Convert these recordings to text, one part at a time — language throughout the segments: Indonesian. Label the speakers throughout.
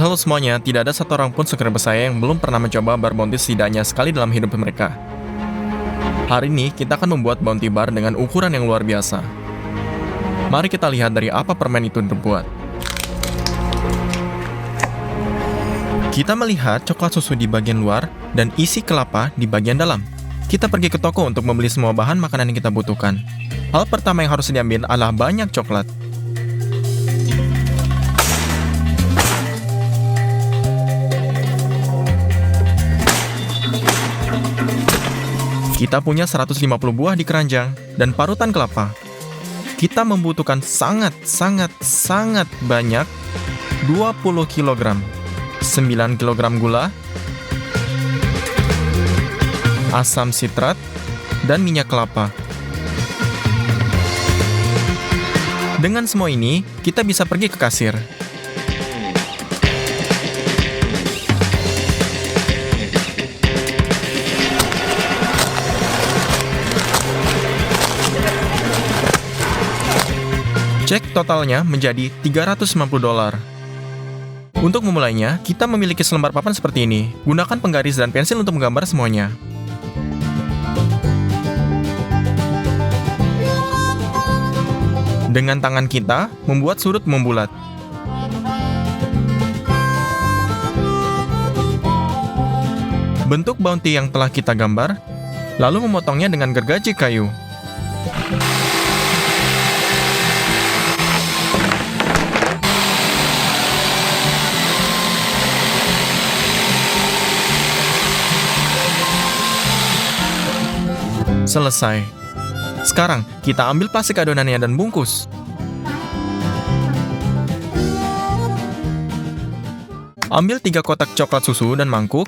Speaker 1: Halo semuanya, tidak ada satu orang pun sekrebat saya yang belum pernah mencoba bar bounty setidaknya sekali dalam hidup mereka. Hari ini, kita akan membuat bounty bar dengan ukuran yang luar biasa. Mari kita lihat dari apa permen itu terbuat. Kita melihat coklat susu di bagian luar dan isi kelapa di bagian dalam. Kita pergi ke toko untuk membeli semua bahan makanan yang kita butuhkan. Hal pertama yang harus diambil adalah banyak coklat. Kita punya 150 buah di keranjang dan parutan kelapa. Kita membutuhkan sangat banyak 20 kg, 9 kg gula, asam sitrat, dan minyak kelapa. Dengan semua ini, kita bisa pergi ke kasir. Cek totalnya menjadi $350. Untuk memulainya, kita memiliki selembar papan seperti ini. Gunakan penggaris dan pensil untuk menggambar semuanya. Dengan tangan kita, membuat sudut membulat. Bentuk bounty yang telah kita gambar, lalu memotongnya dengan gergaji kayu. Selesai. Sekarang, kita ambil plastik adonannya dan bungkus. Ambil 3 kotak coklat susu dan mangkuk.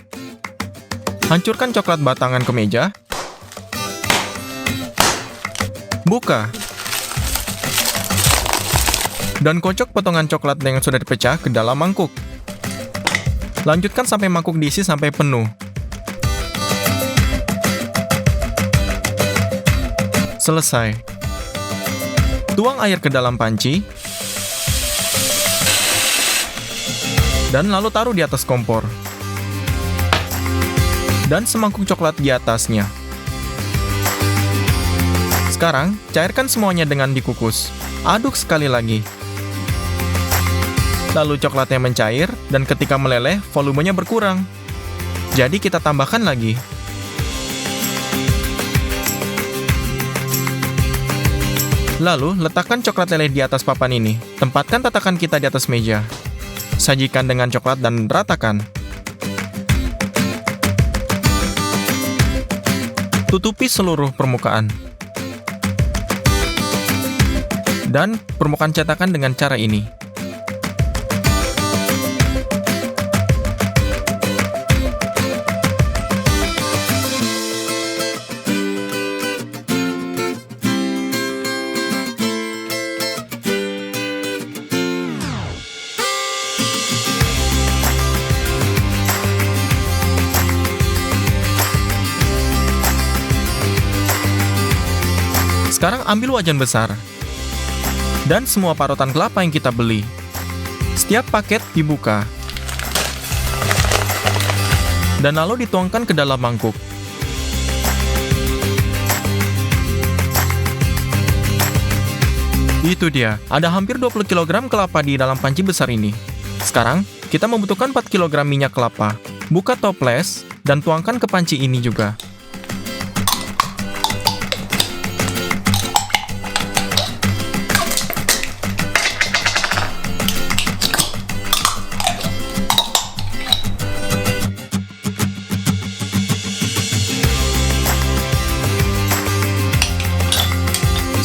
Speaker 1: Hancurkan coklat batangan ke meja. Buka. Dan kocok potongan coklat yang sudah dipecah ke dalam mangkuk. Lanjutkan sampai mangkuk diisi sampai penuh. Selesai. Tuang air ke dalam panci. Dan lalu taruh di atas kompor. Dan semangkuk coklat di atasnya. Sekarang, cairkan semuanya dengan dikukus. Aduk sekali lagi. Lalu coklatnya mencair, dan ketika meleleh, volumenya berkurang. Jadi kita tambahkan lagi. Lalu, letakkan coklat leleh di atas papan ini. Tempatkan tatakan kita di atas meja. Sajikan dengan coklat dan ratakan. Tutupi seluruh permukaan. Dan permukaan cetakan dengan cara ini. Sekarang ambil wajan besar dan semua parutan kelapa yang kita beli. Setiap paket dibuka dan lalu dituangkan ke dalam mangkuk. Itu dia, ada hampir 20 kg kelapa di dalam panci besar ini. Sekarang, kita membutuhkan 4 kg minyak kelapa. Buka toples dan tuangkan ke panci ini juga.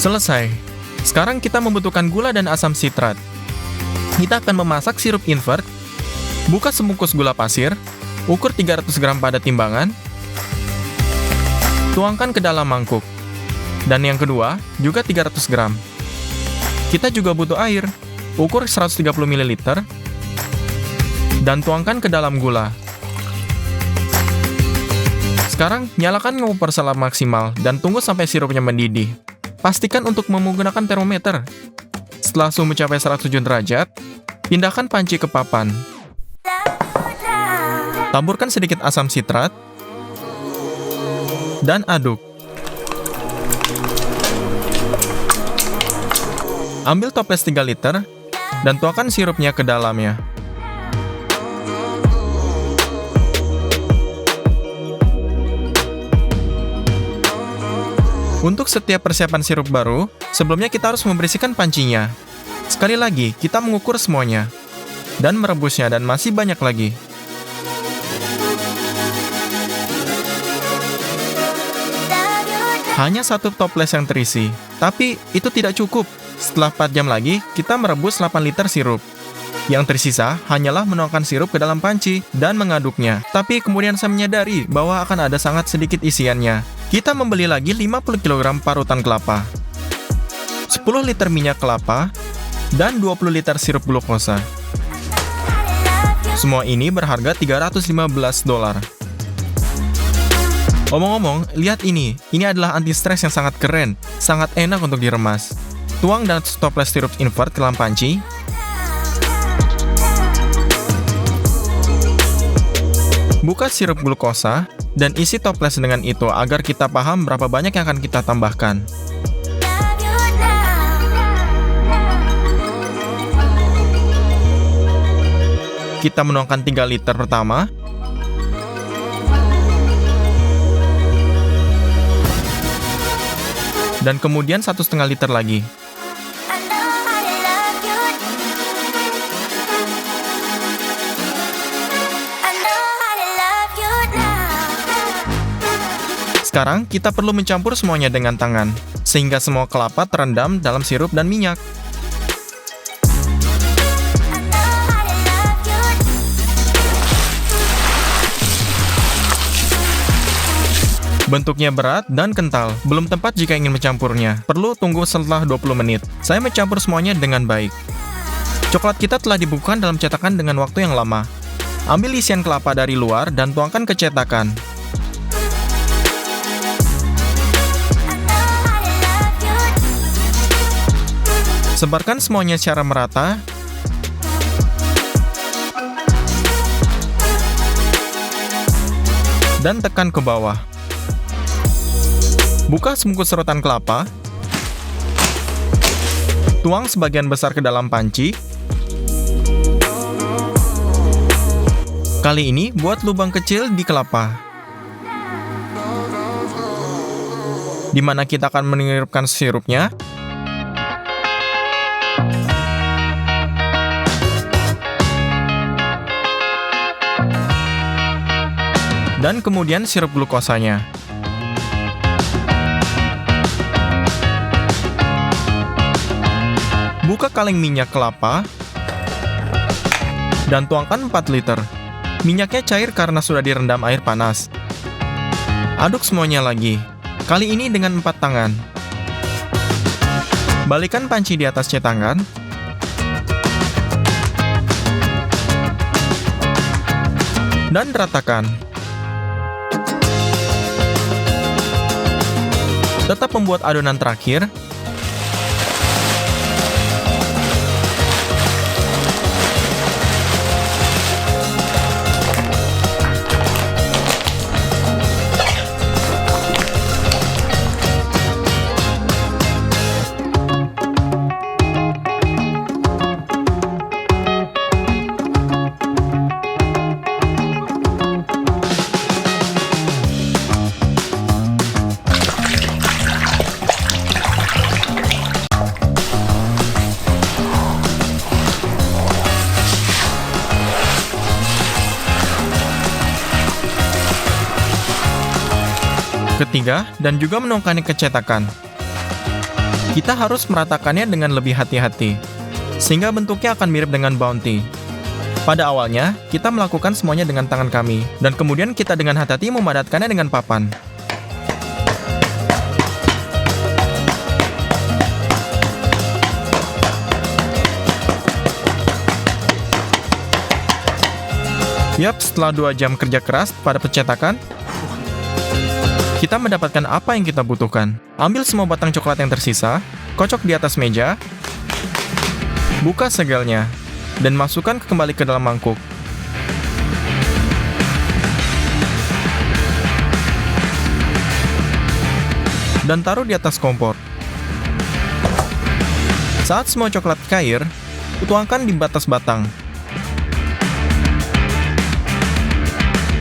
Speaker 1: Selesai. Sekarang kita membutuhkan gula dan asam sitrat. Kita akan memasak sirup invert. Buka sebungkus gula pasir. Ukur 300 gram pada timbangan. Tuangkan ke dalam mangkuk. Dan yang kedua, juga 300 gram. Kita juga butuh air. Ukur 130 ml. Dan tuangkan ke dalam gula. Sekarang, nyalakan kompor selama maksimal dan tunggu sampai sirupnya mendidih. Pastikan untuk menggunakan termometer. Setelah suhu mencapai 107 derajat, pindahkan panci ke papan. Taburkan sedikit asam sitrat, dan aduk. Ambil toples 3 liter, dan tuangkan sirupnya ke dalamnya. Untuk setiap persiapan sirup baru, sebelumnya kita harus membersihkan pancinya. Sekali lagi, kita mengukur semuanya, dan merebusnya, dan masih banyak lagi. Hanya 1 toples yang terisi, tapi itu tidak cukup. Setelah 4 jam lagi, kita merebus 8 liter sirup. Yang tersisa hanyalah menuangkan sirup ke dalam panci dan mengaduknya. Tapi kemudian saya menyadari bahwa akan ada sangat sedikit isiannya. Kita membeli lagi 50 kg parutan kelapa, 10 liter minyak kelapa, dan 20 liter sirup glukosa. Semua ini berharga $315. Omong-omong, lihat ini. Ini adalah anti-stres yang sangat keren, sangat enak untuk diremas. Tuang dan toples sirup invert ke dalam panci. Buka sirup glukosa, dan isi toples dengan itu agar kita paham berapa banyak yang akan kita tambahkan. Kita menuangkan 3 liter pertama, dan kemudian 1,5 liter lagi. Sekarang, kita perlu mencampur semuanya dengan tangan, sehingga semua kelapa terendam dalam sirup dan minyak. Bentuknya berat dan kental, belum tepat jika ingin mencampurnya. Perlu tunggu setelah 20 menit. Saya mencampur semuanya dengan baik. Coklat kita telah dibukukan dalam cetakan dengan waktu yang lama. Ambil isian kelapa dari luar dan tuangkan ke cetakan. Sebarkan semuanya secara merata. Dan tekan ke bawah. Buka sebungkus serotan kelapa. Tuang sebagian besar ke dalam panci. Kali ini, buat lubang kecil di kelapa, di mana kita akan menirupkan sirupnya. Dan kemudian sirup glukosanya. Buka kaleng minyak kelapa dan tuangkan 4 liter. Minyaknya cair karena sudah direndam air panas. Aduk semuanya lagi, kali ini dengan 4 tangan. Balikan panci di atas cetakan. Dan ratakan. Tetap membuat adonan terakhir. Ketiga, dan juga menuangkannya ke cetakan. Kita harus meratakannya dengan lebih hati-hati, sehingga bentuknya akan mirip dengan Bounty. Pada awalnya, kita melakukan semuanya dengan tangan kami, dan kemudian kita dengan hati-hati memadatkannya dengan papan. Yap, setelah 2 jam kerja keras pada pencetakan, kita mendapatkan apa yang kita butuhkan. Ambil semua batang coklat yang tersisa, kocok di atas meja, buka segelnya, dan masukkan kembali ke dalam mangkuk. dan taruh di atas kompor. Saat semua coklat cair, tuangkan di batas batang.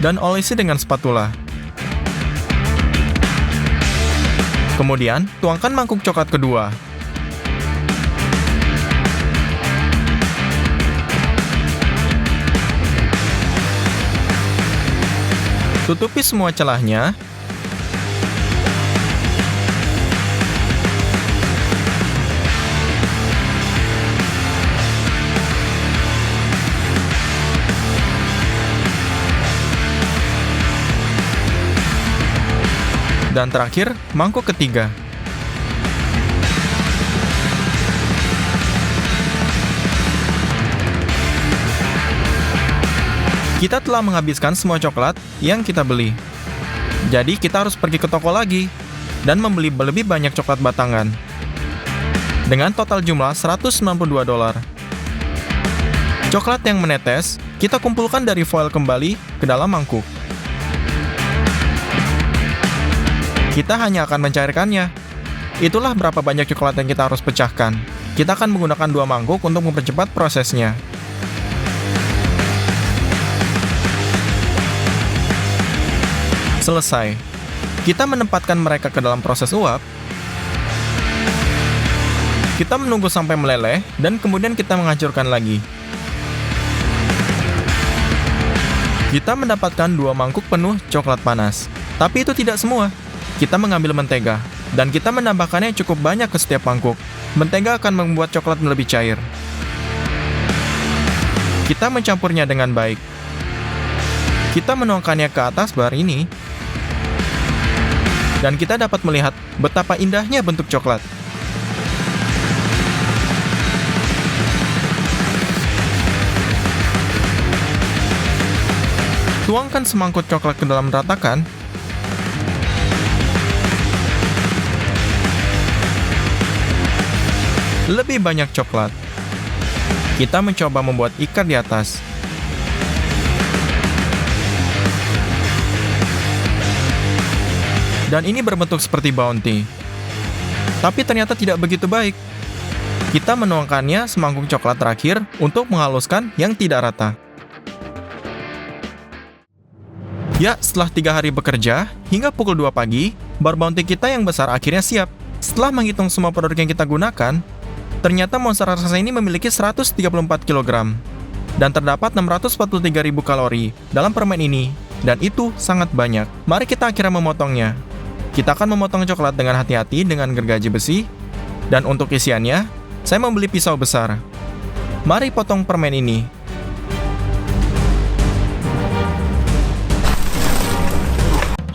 Speaker 1: Dan olesi dengan spatula. Kemudian, tuangkan mangkuk coklat kedua. Tutupi semua celahnya. Dan terakhir, mangkuk ketiga. Kita telah menghabiskan semua coklat yang kita beli. Jadi kita harus pergi ke toko lagi dan membeli lebih banyak coklat batangan. Dengan total jumlah $192. Coklat yang menetes, kita kumpulkan dari foil kembali ke dalam mangkuk. Kita hanya akan mencairkannya. Itulah berapa banyak coklat yang kita harus pecahkan. Kita akan menggunakan 2 mangkuk untuk mempercepat prosesnya. Selesai. Kita menempatkan mereka ke dalam proses uap. Kita menunggu sampai meleleh, dan kemudian kita menghancurkan lagi. Kita mendapatkan 2 mangkuk penuh coklat panas. Tapi itu tidak semua. Kita mengambil mentega, dan kita menambahkannya cukup banyak ke setiap mangkuk. Mentega akan membuat coklat lebih cair. Kita mencampurnya dengan baik. Kita menuangkannya ke atas bar ini. Dan kita dapat melihat betapa indahnya bentuk coklat. Tuangkan semangkuk coklat ke dalam ratakan. Lebih banyak coklat. Kita mencoba membuat ikat di atas. Dan ini berbentuk seperti bounty. Tapi ternyata tidak begitu baik. Kita menuangkannya semangkuk coklat terakhir untuk menghaluskan yang tidak rata. Ya, setelah 3 hari bekerja, hingga pukul 2 pagi, bar bounty kita yang besar akhirnya siap. Setelah menghitung semua produk yang kita gunakan, ternyata monster raksasa ini memiliki 134 kg. Dan terdapat 643.000 kalori dalam permen ini, dan itu sangat banyak. Mari kita akhirnya memotongnya. Kita akan memotong coklat dengan hati-hati dengan gergaji besi, dan untuk isiannya, saya membeli pisau besar. Mari potong permen ini.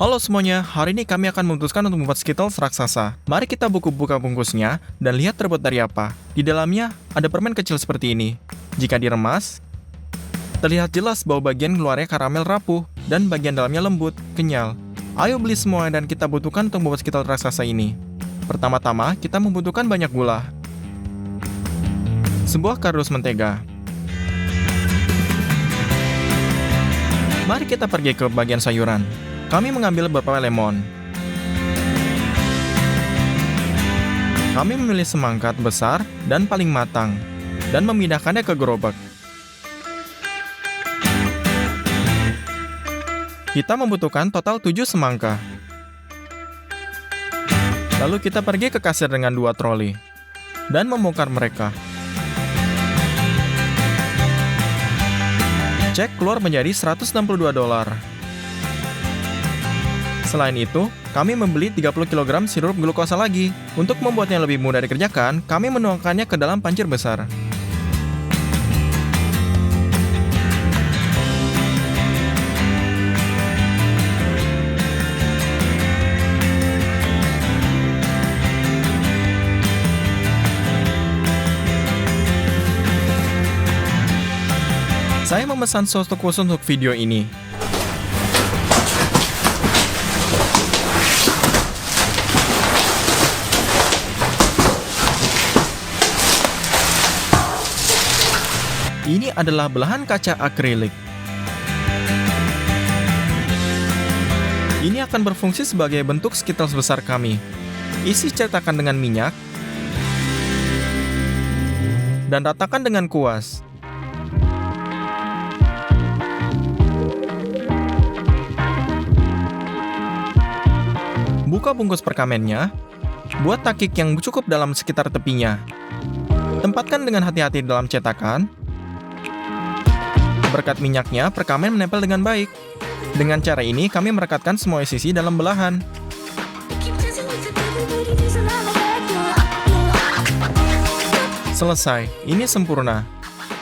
Speaker 1: Halo semuanya, hari ini kami akan memutuskan untuk membuat Skittles raksasa. Mari kita buka bungkusnya dan lihat terbuat dari apa. Di dalamnya ada permen kecil seperti ini. Jika diremas, terlihat jelas bahwa bagian luarnya karamel rapuh dan bagian dalamnya lembut, kenyal. Ayo beli semua dan kita butuhkan untuk membuat Skittles raksasa ini. Pertama-tama, kita membutuhkan banyak gula. Sebuah kardus mentega. Mari kita pergi ke bagian sayuran. Kami mengambil beberapa lemon. Kami memilih semangka besar dan paling matang, dan memindahkannya ke gerobak. Kita membutuhkan total 7 semangka. Lalu kita pergi ke kasir dengan 2 troli, dan membongkar mereka. Cek keluar menjadi $162. Selain itu, kami membeli 30 kg sirup glukosa lagi. Untuk membuatnya lebih mudah dikerjakan, kami menuangkannya ke dalam pancir besar. Saya memesan saus khusus untuk video ini. Ini adalah belahan kaca akrilik. Ini akan berfungsi sebagai bentuk Skittles besar kami. Isi cetakan dengan minyak dan ratakan dengan kuas. Buka bungkus perkamennya, buat takik yang cukup dalam sekitar tepinya. Tempatkan dengan hati-hati dalam cetakan. Berkat minyaknya, perkamen menempel dengan baik. Dengan cara ini, kami merekatkan semua sisi dalam belahan. Selesai, ini sempurna.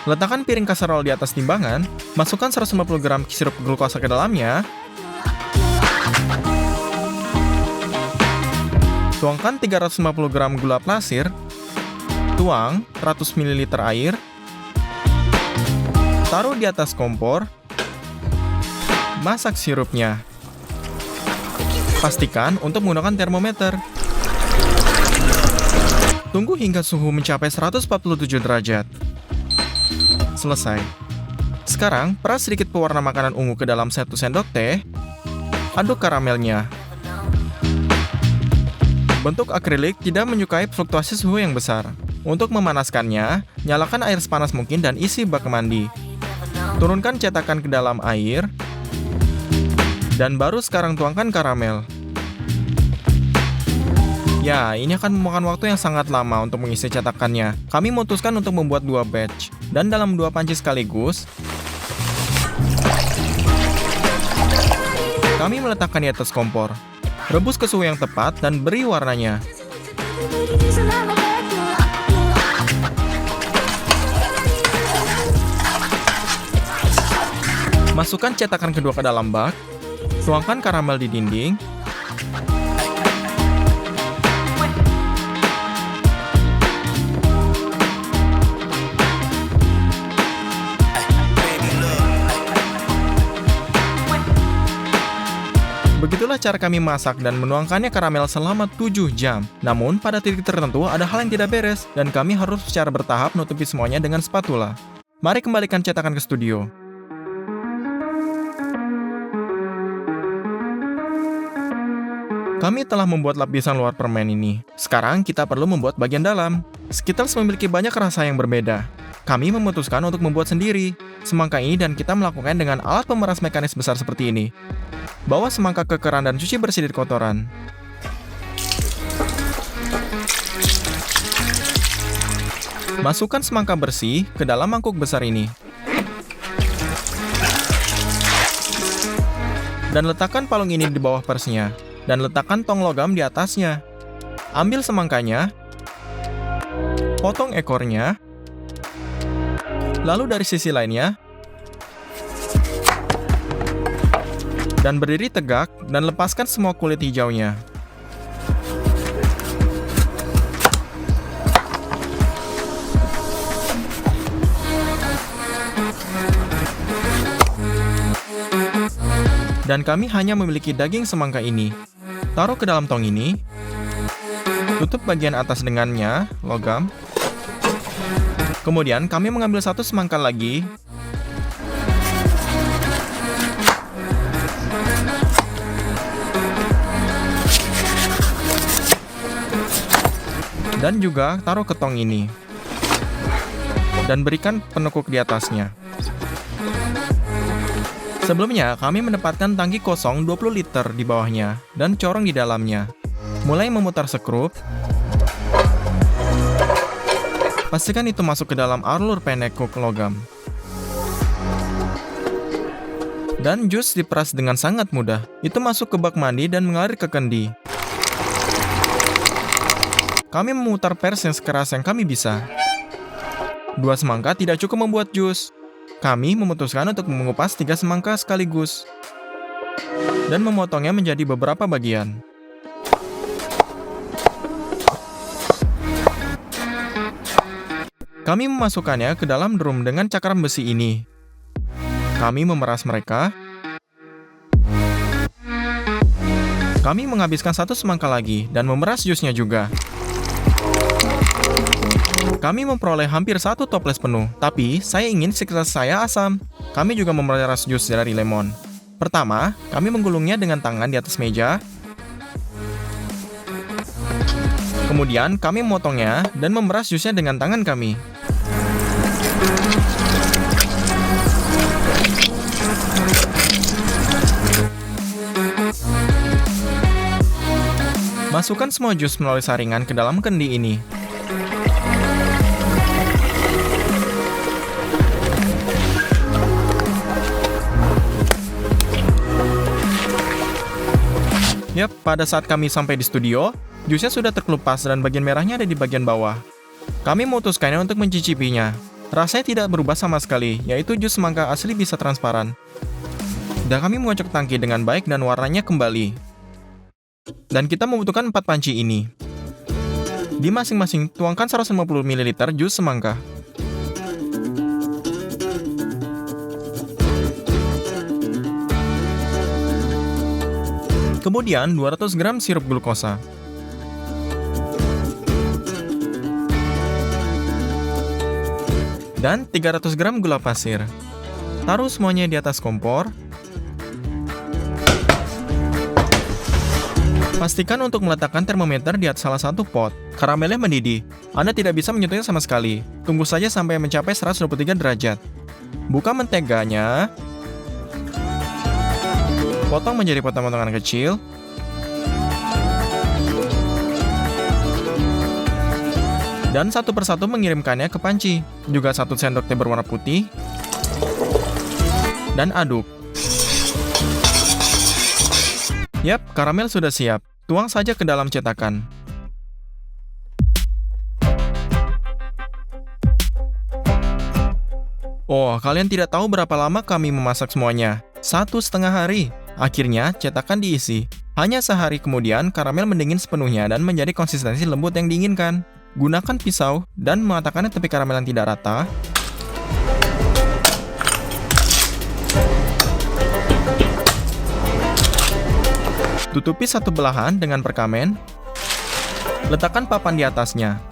Speaker 1: Letakkan piring kaserol di atas timbangan, masukkan 150 gram sirup glukosa ke dalamnya, tuangkan 350 gram gula pasir, tuang 100 ml air, taruh di atas kompor, masak sirupnya. Pastikan untuk menggunakan termometer. Tunggu hingga suhu mencapai 147 derajat. Selesai. Sekarang, peras sedikit pewarna makanan ungu ke dalam 1 sendok teh. Aduk karamelnya. Bentuk akrilik tidak menyukai fluktuasi suhu yang besar. Untuk memanaskannya, nyalakan air sepanas mungkin dan isi bak mandi. Turunkan cetakan ke dalam air. Dan baru sekarang tuangkan karamel. Ya, ini akan memakan waktu yang sangat lama untuk mengisi cetakannya. Kami memutuskan untuk membuat 2 batch. Dan dalam 2 panci sekaligus, kami meletakkan di atas kompor. Rebus ke suhu yang tepat dan beri warnanya. Masukkan cetakan kedua ke dalam bak. Tuangkan karamel di dinding. Begitulah cara kami masak dan menuangkannya karamel selama 7 jam. Namun, pada titik tertentu ada hal yang tidak beres, dan kami harus secara bertahap menutupi semuanya dengan spatula. Mari kembalikan cetakan ke studio. Kami telah membuat lapisan luar permen ini. Sekarang kita perlu membuat bagian dalam. Skittles memiliki banyak rasa yang berbeda. Kami memutuskan untuk membuat sendiri semangka ini dan kita melakukan dengan alat pemeras mekanis besar seperti ini. Bawa semangka ke keran dan cuci bersih dari kotoran. Masukkan semangka bersih ke dalam mangkuk besar ini. Dan letakkan palung ini di bawah persnya. Dan letakkan tong logam di atasnya. Ambil semangkanya. Potong ekornya. Lalu dari sisi lainnya. Dan berdiri tegak dan lepaskan semua kulit hijaunya. Dan kami hanya memiliki daging semangka ini. Taruh ke dalam tong ini. Tutup bagian atas dengannya, logam. Kemudian kami mengambil 1 semangka lagi. Dan juga taruh ke tong ini. Dan berikan penekuk di atasnya. Sebelumnya, kami menempatkan tangki kosong 20 liter di bawahnya dan corong di dalamnya. Mulai memutar sekrup. Pastikan itu masuk ke dalam alur penekuk logam. Dan jus diperas dengan sangat mudah. Itu masuk ke bak mandi dan mengalir ke kendi. Kami memutar pers yang sekeras yang kami bisa. 2 semangka tidak cukup membuat jus. Kami memutuskan untuk mengupas 3 semangka sekaligus. Dan memotongnya menjadi beberapa bagian. Kami memasukkannya ke dalam drum dengan cakram besi ini. Kami memeras mereka. Kami menghabiskan 1 semangka lagi dan memeras jusnya juga. Kami memperoleh hampir 1 toples penuh, tapi saya ingin sekitar saya asam. Kami juga memeras jus dari lemon. Pertama, kami menggulungnya dengan tangan di atas meja. Kemudian kami memotongnya dan memeras jusnya dengan tangan kami. Masukkan semua jus melalui saringan ke dalam kendi ini. Yap, pada saat kami sampai di studio, jusnya sudah terkelupas dan bagian merahnya ada di bagian bawah. Kami memutuskannya untuk mencicipinya. Rasanya tidak berubah sama sekali, yaitu jus semangka asli bisa transparan. Dan kami mengocok tangki dengan baik dan warnanya kembali. Dan kita membutuhkan 4 panci ini. Di masing-masing tuangkan 150 ml jus semangka. Kemudian 200 gram sirup glukosa. Dan 300 gram gula pasir. Taruh semuanya di atas kompor. Pastikan untuk meletakkan termometer di atas salah satu pot. Karamelnya mendidih. Anda tidak bisa menyentuhnya sama sekali. Tunggu saja sampai mencapai 123 derajat. Buka menteganya. Potong menjadi potongan-potongan kecil. Dan satu persatu mengirimkannya ke panci. Juga 1 sendok teh berwarna putih. Dan aduk. Yap, karamel sudah siap. Tuang saja ke dalam cetakan. Oh, kalian tidak tahu berapa lama kami memasak semuanya. 1,5 hari. Akhirnya, cetakan diisi. Hanya sehari kemudian, karamel mendingin sepenuhnya dan menjadi konsistensi lembut yang diinginkan. Gunakan pisau dan mengatakannya tepi karamel yang tidak rata. Tutupi satu belahan dengan perkamen. Letakkan papan di atasnya.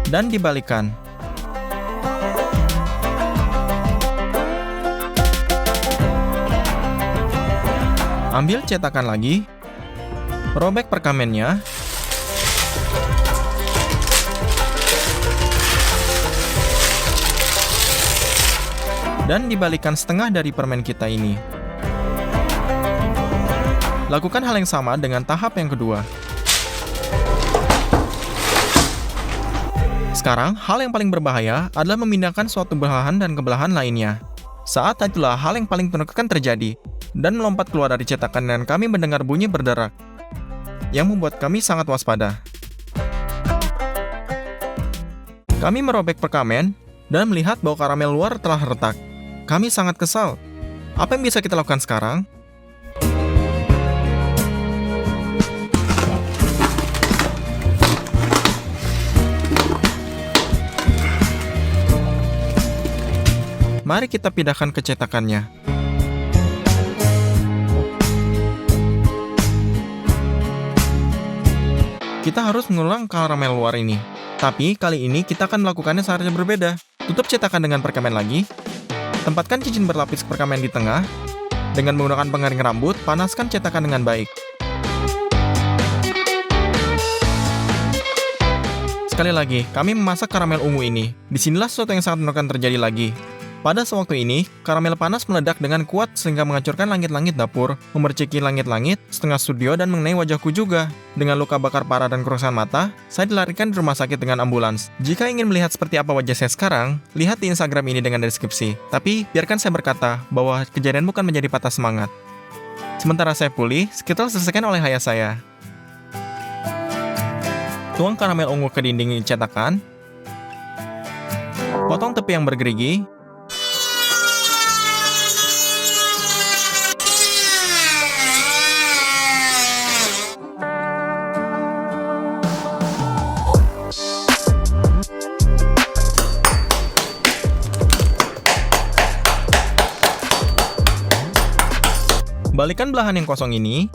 Speaker 1: Dan dibalikan. Ambil cetakan lagi, robek perkamennya, dan dibalikan setengah dari permen kita ini. Lakukan hal yang sama dengan tahap yang kedua. Sekarang, hal yang paling berbahaya adalah memindahkan suatu belahan dan ke belahan lainnya. Saat itulah hal yang paling menakutkan terjadi, dan melompat keluar dari cetakan dan kami mendengar bunyi berderak, yang membuat kami sangat waspada. Kami merobek perkamen, dan melihat bahwa karamel luar telah retak. Kami sangat kesal. Apa yang bisa kita lakukan sekarang? Mari kita pindahkan ke cetakannya. Kita harus mengulang karamel luar ini. Tapi kali ini kita akan melakukannya secara berbeda. Tutup cetakan dengan perkamen lagi. Tempatkan cincin berlapis perkamen di tengah. Dengan menggunakan pengering rambut, panaskan cetakan dengan baik. Sekali lagi, kami memasak karamel ungu ini. Disinilah sesuatu yang sangat menakutkan terjadi lagi. Pada sewaktu ini, karamel panas meledak dengan kuat sehingga menghancurkan langit-langit dapur, memerciki langit-langit, setengah studio, dan mengenai wajahku juga. Dengan luka bakar parah dan kerusakan mata, saya dilarikan di rumah sakit dengan ambulans. Jika ingin melihat seperti apa wajah saya sekarang, lihat di Instagram ini dengan deskripsi. Tapi, biarkan saya berkata bahwa kejadian bukan menjadi patah semangat. Sementara saya pulih, sekitar selesaikan oleh ayah saya. Tuang karamel ungu ke dinding cetakan. Potong tepi yang bergerigi. Balikan belahan yang kosong ini.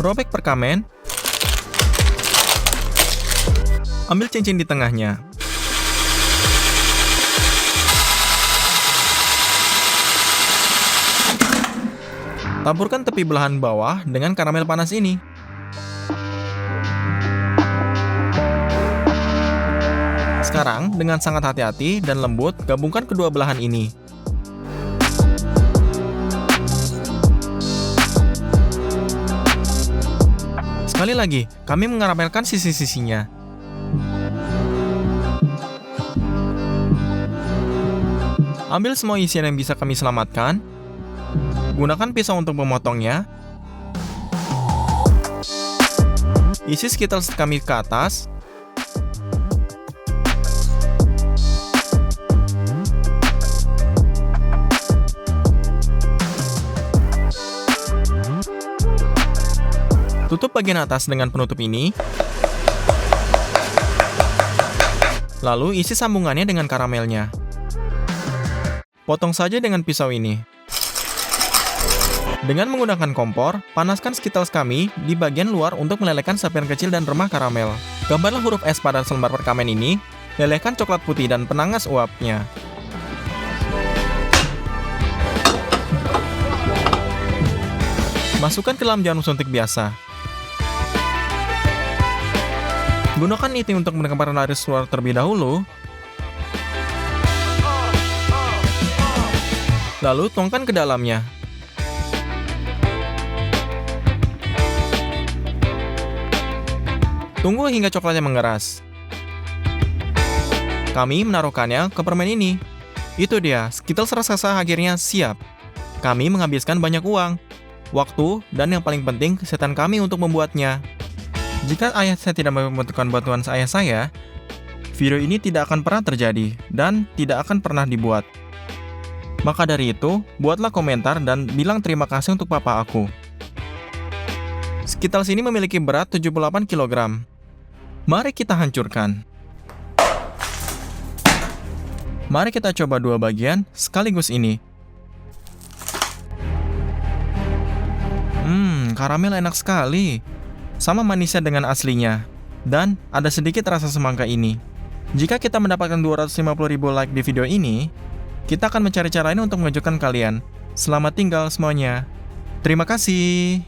Speaker 1: Robek perkamen. Ambil cincin di tengahnya. Taburkan tepi belahan bawah dengan karamel panas ini. Sekarang, dengan sangat hati-hati dan lembut, gabungkan kedua belahan ini. Sekali lagi, kami mengaramelkan sisi-sisinya. Ambil semua isian yang bisa kami selamatkan. Gunakan pisau untuk memotongnya. Isi Skittles kami ke atas. Tutup bagian atas dengan penutup ini. Lalu isi sambungannya dengan karamelnya. Potong saja dengan pisau ini. Dengan menggunakan kompor, panaskan Skittles kami di bagian luar untuk melelehkan serpihan kecil dan remah karamel. Gambarlah huruf S pada selembar perkamen ini. Lelehkan coklat putih dan penangas uapnya. Masukkan ke dalam jarum suntik biasa. Gunakan ini untuk menekan garis keluar terlebih dahulu. Lalu tuangkan ke dalamnya. Tunggu hingga coklatnya mengeras. Kami menaruhkannya ke permen ini. Itu dia, Skittles raksasa akhirnya siap. Kami menghabiskan banyak uang, waktu, dan yang paling penting kesehatan kami untuk membuatnya. Jika ayah saya tidak membutuhkan bantuan ayah saya, video ini tidak akan pernah terjadi dan tidak akan pernah dibuat. Maka dari itu, buatlah komentar dan bilang terima kasih untuk papa aku. Skittles ini memiliki berat 78 kg. Mari kita hancurkan. Mari kita coba dua bagian sekaligus ini. Karamel enak sekali. Sama manisnya dengan aslinya. Dan ada sedikit rasa semangka ini. Jika kita mendapatkan 250.000 like di video ini, kita akan mencari cara lain untuk mengejutkan kalian. Selamat tinggal semuanya. Terima kasih.